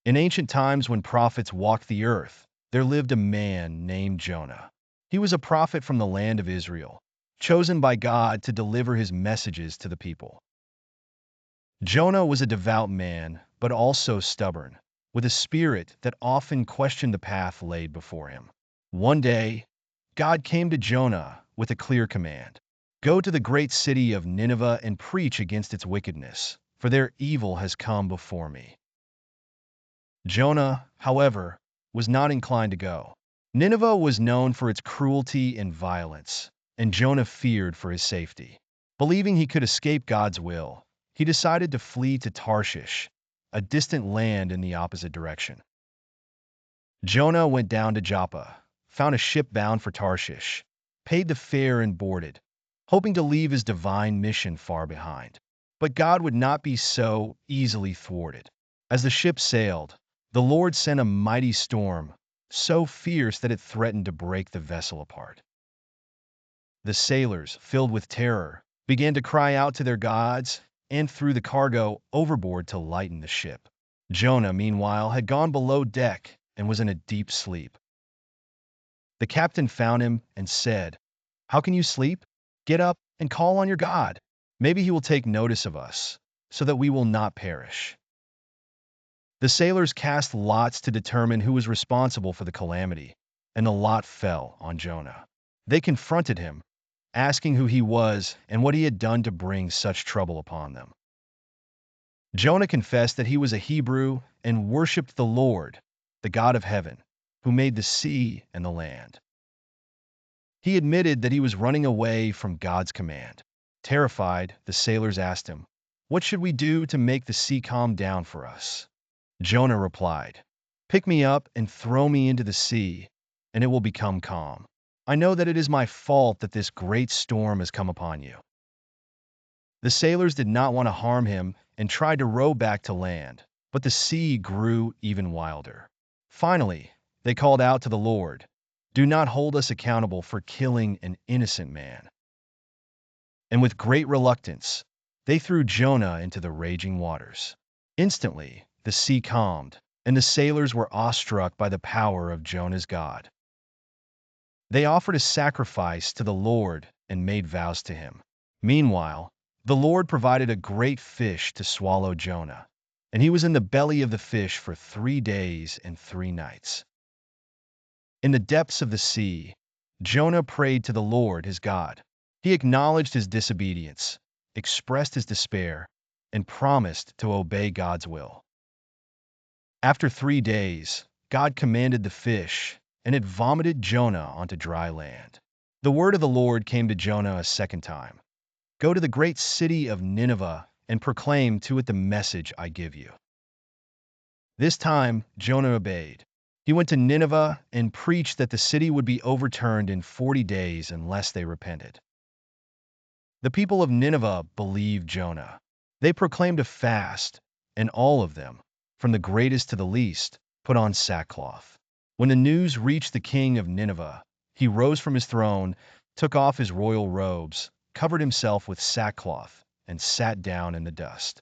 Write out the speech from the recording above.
In ancient times when prophets walked the earth, there lived a man named Jonah. He was a prophet from the land of Israel, chosen by God to deliver his messages to the people. Jonah was a devout man, but also stubborn, with a spirit that often questioned the path laid before him. One day, God came to Jonah with a clear command. Go to the great city of Nineveh and preach against its wickedness, for their evil has come before me. Jonah, however, was not inclined to go. Nineveh was known for its cruelty and violence, and Jonah feared for his safety. Believing he could escape God's will, he decided to flee to Tarshish, a distant land in the opposite direction. Jonah went down to Joppa, found a ship bound for Tarshish, paid the fare and boarded, hoping to leave his divine mission far behind. But God would not be so easily thwarted. As the ship sailed, the Lord sent a mighty storm, so fierce that it threatened to break the vessel apart. The sailors, filled with terror, began to cry out to their gods and threw the cargo overboard to lighten the ship. Jonah, meanwhile, had gone below deck and was in a deep sleep. The captain found him and said, "How can you sleep? Get up and call on your God. Maybe he will take notice of us, so that we will not perish." The sailors cast lots to determine who was responsible for the calamity, and the lot fell on Jonah. They confronted him, asking who he was and what he had done to bring such trouble upon them. Jonah confessed that he was a Hebrew and worshipped the Lord, the God of heaven, who made the sea and the land. He admitted that he was running away from God's command. Terrified, the sailors asked him, "What should we do to make the sea calm down for us?" Jonah replied, "Pick me up and throw me into the sea, and it will become calm. I know that it is my fault that this great storm has come upon you." The sailors did not want to harm him and tried to row back to land, but the sea grew even wilder. Finally, they called out to the Lord, "Do not hold us accountable for killing an innocent man." And with great reluctance, they threw Jonah into the raging waters. Instantly, the sea calmed, and the sailors were awestruck by the power of Jonah's God. They offered a sacrifice to the Lord and made vows to him. Meanwhile, the Lord provided a great fish to swallow Jonah, and he was in the belly of the fish for 3 days and 3 nights. In the depths of the sea, Jonah prayed to the Lord his God. He acknowledged his disobedience, expressed his despair, and promised to obey God's will. After 3 days, God commanded the fish, and it vomited Jonah onto dry land. The word of the Lord came to Jonah a second time. "Go to the great city of Nineveh and proclaim to it the message I give you." This time, Jonah obeyed. He went to Nineveh and preached that the city would be overturned in 40 days unless they repented. The people of Nineveh believed Jonah. They proclaimed a fast, and all of them, from the greatest to the least, put on sackcloth. When the news reached the king of Nineveh, he rose from his throne, took off his royal robes, covered himself with sackcloth, and sat down in the dust.